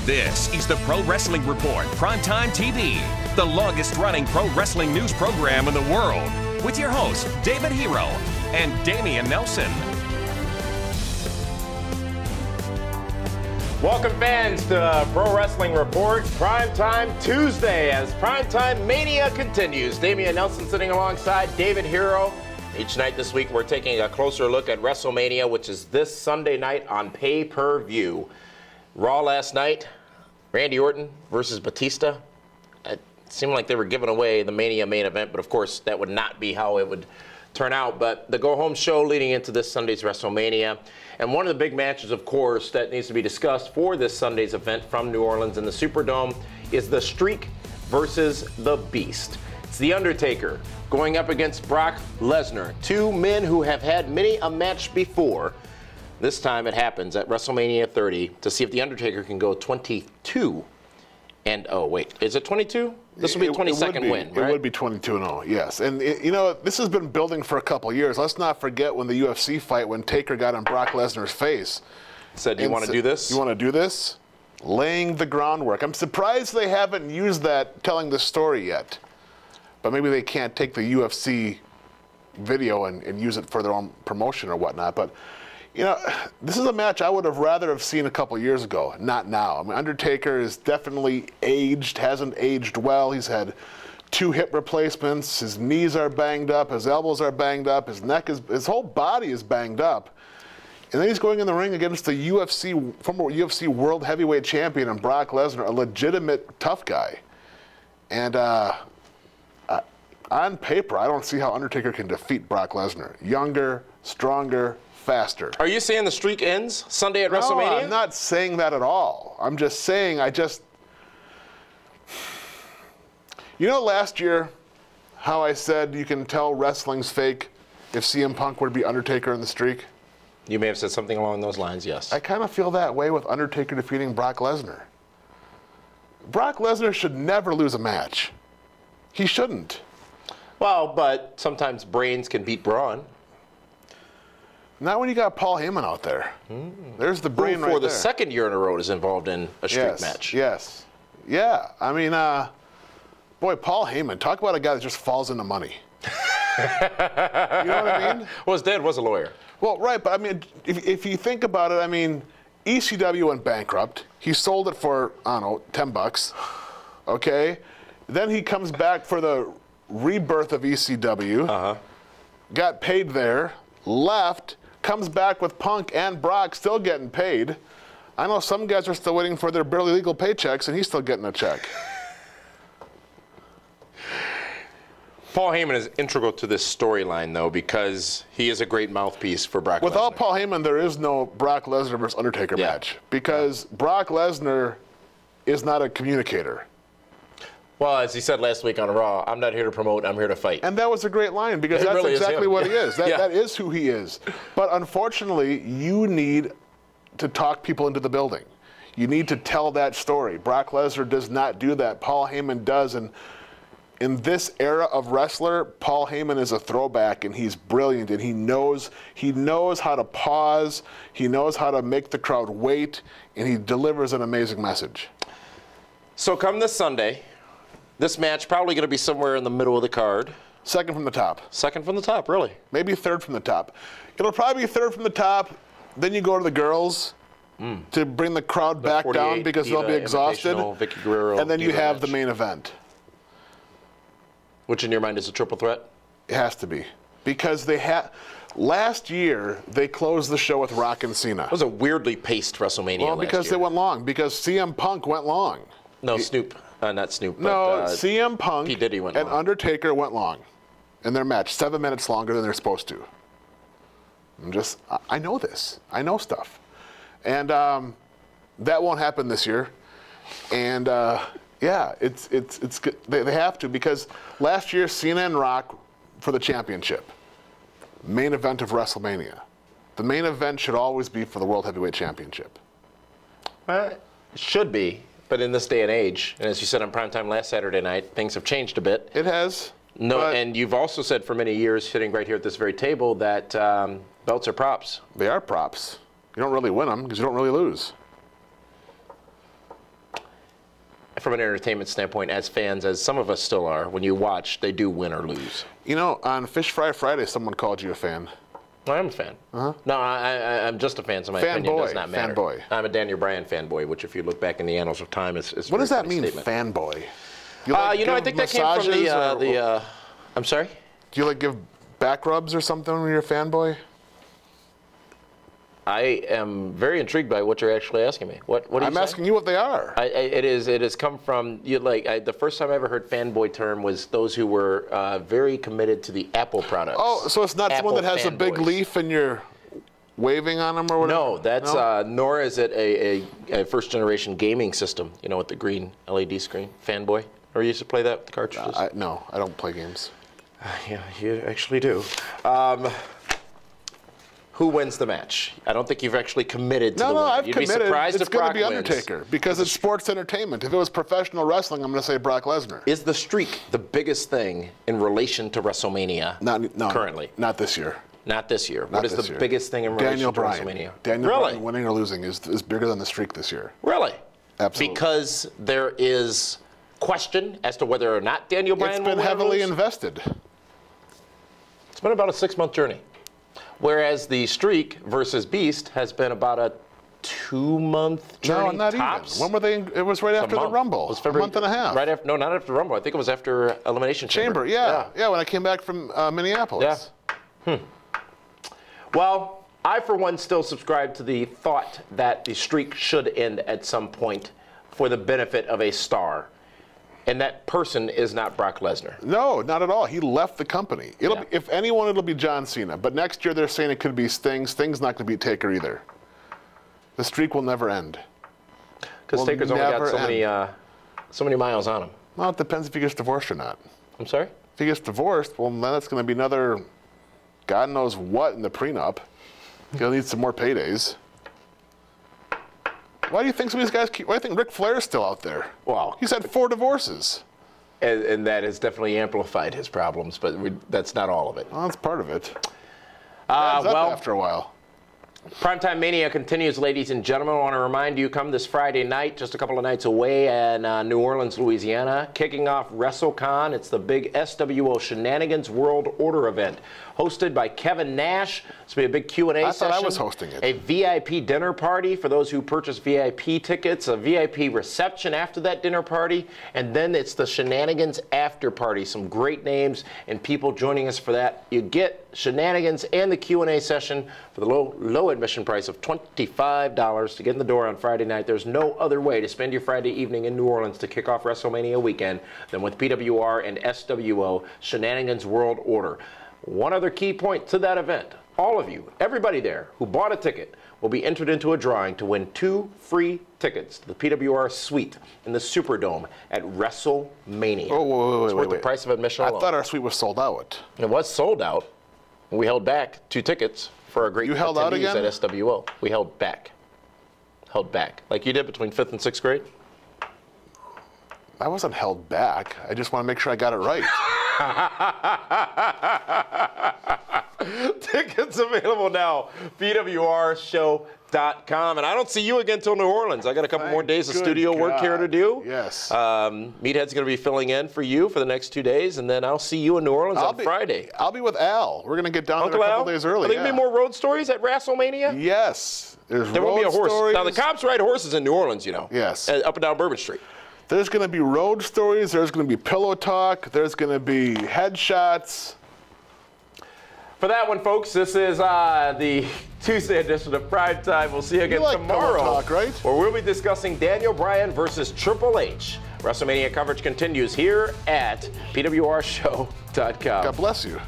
This is the Pro Wrestling Report Primetime TV, the longest-running pro wrestling news program in the world, with your hosts, David Hero and Damian Nelson. Welcome, fans, to Pro Wrestling Report Primetime Tuesday as Primetime Mania continues. Damian Nelson sitting alongside David Hero. Each night this week, we're taking a closer look at Wrestlemania, which is this Sunday night on pay-per-view. Raw last night, Randy Orton versus Batista. It seemed like they were giving away the Mania main event, but of course that would not be how it would turn out. But the go-home show leading into this Sunday's WrestleMania. And one of the big matches, of course, that needs to be discussed for this Sunday's event from New Orleans in the Superdome is the Streak versus the Beast. It's The Undertaker going up against Brock Lesnar, two men who have had many a match before. This time it happens at WrestleMania 30 to see if The Undertaker can go 22 and oh, wait, is it 22? This will be 22nd win, right? It would be 22-0, yes. And, you know, this has been building for a couple years. Let's not forget when the UFC fight, when Taker got on Brock Lesnar's face. Said, you want to do this? You want to do this? Laying the groundwork. I'm surprised they haven't used that telling the story yet. But maybe they can't take the UFC video and use it for their own promotion or whatnot. But, you know, this is a match I would have rather have seen a couple years ago, not now. I mean, Undertaker is definitely aged, hasn't aged well. He's had 2 hip replacements. His knees are banged up. His elbows are banged up. His neck is, his whole body is banged up. And then he's going in the ring against the former UFC World Heavyweight Champion and Brock Lesnar, a legitimate tough guy. And on paper, I don't see how Undertaker can defeat Brock Lesnar. Younger, stronger, faster. Are you saying the streak ends Sunday at WrestleMania? No, I'm not saying that at all. I'm just saying You know last year how I said you can tell wrestling's fake if CM Punk were to be Undertaker in the streak? You may have said something along those lines, yes. I kind of feel that way with Undertaker defeating Brock Lesnar. Brock Lesnar should never lose a match. He shouldn't. Well, but sometimes brains can beat brawn. Not when you got Paul Heyman out there. There's the brain right there. For the second year in a row is involved in a streak match. Yes. Yeah. I mean, boy, Paul Heyman, talk about a guy that just falls into money. You know what I mean? Well, his dad was a lawyer. Well, right, but I mean, if you think about it, I mean, ECW went bankrupt. He sold it for, I don't know, $10. Okay? Then he comes back for the rebirth of ECW. Got paid there. Left. Comes back with Punk and Brock still getting paid. I know some guys are still waiting for their barely legal paychecks, and he's still getting a check. Paul Heyman is integral to this storyline, though, because he is a great mouthpiece for Brock Lesnar. Without Paul Heyman, there is no Brock Lesnar versus Undertaker match, because Brock Lesnar is not a communicator. Well, as he said last week on Raw, I'm not here to promote, I'm here to fight. And that was a great line, because that's really exactly what he is. That Yeah. is who he is. But unfortunately, you need to talk people into the building. You need to tell that story. Brock Lesnar does not do that. Paul Heyman does. And in this era of wrestler, Paul Heyman is a throwback, and he's brilliant, and he knows how to pause, he knows how to make the crowd wait, and he delivers an amazing message. So come this Sunday, this match probably going to be somewhere in the middle of the card. Second from the top. Second from the top, really? Maybe third from the top. It'll probably be third from the top. Then you go to the girls to bring the crowd back down because they'll be exhausted. Vicky Guerrero, and then you have the main event. Which in your mind is a triple threat? It has to be. Because they had last year they closed the show with Rock and Cena. It was a weirdly paced WrestleMania Well, last because year. they went long. Because CM Punk went long. No, Snoop. Not Snoop. No, but, CM Punk P. Diddy went and long. Undertaker went long in their match, 7 minutes longer than they're supposed to. I know this. I know stuff. And that won't happen this year. And yeah, it's good. They have to, because last year Cena and Rock for the championship. Main event of WrestleMania. The main event should always be for the World Heavyweight Championship. It should be. But in this day and age, and as you said on Primetime last Saturday night, things have changed a bit. It has. No, and you've also said for many years, sitting right here at this very table, that belts are props. They are props. You don't really win them because you don't really lose. from an entertainment standpoint, as fans, as some of us still are, when you watch, they do win or lose. You know, on Fish Fry Friday, someone called you a fan. I am a fan. No, I'm just a fan, so my opinion does not matter. Fanboy. I'm a Daniel Bryan fanboy, which if you look back in the annals of time is what does that mean, statement. fanboy? You know, I think that came from the I'm sorry? Do you like give back rubs or something when you're a fanboy? I am very intrigued by what you're actually asking me. What are you I'm asking you what they are. It has come from the first time I ever heard fanboy term was those who were very committed to the Apple products. Oh, so it's not Apple someone that has a big leaf and you're waving on them or whatever? No, that's nor is it a first generation gaming system. You know, with the green LED screen. Fanboy. Or you used to play that with the cartridges? No, I don't play games. Yeah, you actually do. Who wins the match? I don't think you've actually committed to the win. No, I've You'd committed. Be surprised it's if Brock going to be wins. Undertaker because it's sports entertainment. If it was professional wrestling, I'm going to say Brock Lesnar. Is the streak the biggest thing in relation to WrestleMania currently? Not this year. Not this year. What is the biggest thing in relation to WrestleMania? Daniel Bryan winning or losing is bigger than the streak this year. Really? Absolutely. Because there is question as to whether or not Daniel Bryan will win. It's been heavily invested. It's been about a 6-month journey. Whereas the streak versus Beast has been about a 2-month journey. No, not tops. even. When were they? It was right after the Rumble. It was a month and a half. Right after? No, not after the Rumble. I think it was after Elimination Chamber. Yeah, when I came back from Minneapolis. Yeah. Well, I for one still subscribe to the thought that the streak should end at some point for the benefit of a star. And that person is not Brock Lesnar. No, not at all. He left the company. Be, if anyone, it'll be John Cena. But next year they're saying it could be Sting. Sting's not going to beat Taker either. The streak will never end. Because Taker's only got so many miles on him. Well, it depends if he gets divorced or not. I'm sorry? If he gets divorced, well, then it's going to be another God knows what in the prenup. He'll need some more paydays. Why do you think some of these guys why do you think Ric Flair's still out there? Well, he's had 4 divorces. And that has definitely amplified his problems, but that's not all of it. Well, that's part of it. Well, after a while. Primetime Mania continues, ladies and gentlemen. I want to remind you, come this Friday night, just a couple of nights away in New Orleans, Louisiana, kicking off WrestleCon. It's the big SWO Shenanigans World Order event, hosted by Kevin Nash. It's going to be a big Q&A session. I thought I was hosting it. A VIP dinner party for those who purchase VIP tickets, a VIP reception after that dinner party, and then it's the Shenanigans after party. Some great names and people joining us for that. You get Shenanigans and the Q&A session for the low admission price of $25 to get in the door on Friday night. There's no other way to spend your Friday evening in New Orleans to kick off WrestleMania weekend than with PWR and SWO Shenanigans World Order. One other key point to that event. All of you, everybody there who bought a ticket, will be entered into a drawing to win 2 free tickets to the PWR suite in the Superdome at WrestleMania. Oh, it's worth the price of admission alone. I thought our suite was sold out. It was sold out. We held back 2 tickets for our great attendees at SWO. We held back. Like you did between 5th and 6th grade? I wasn't held back. I just want to make sure I got it right. Tickets available now, PWRshow.com. And I don't see you again until New Orleans. I got a couple more days of studio work here to do. Yes. Meathead's going to be filling in for you for the next 2 days, and then I'll see you in New Orleans on Friday. I'll be with Al. We're going to get down there a couple days early. Are there going to be more road stories at WrestleMania? Yes. There will be a horse. Stories. Now, the cops ride horses in New Orleans, you know. Yes. Up and down Bourbon Street. There's going to be road stories. There's going to be pillow talk. There's going to be headshots. For that one, folks, this is the Tuesday edition of Primetime. We'll see you again tomorrow. Pillow talk, right? Where we'll be discussing Daniel Bryan versus Triple H. WrestleMania coverage continues here at PWRshow.com. God bless you.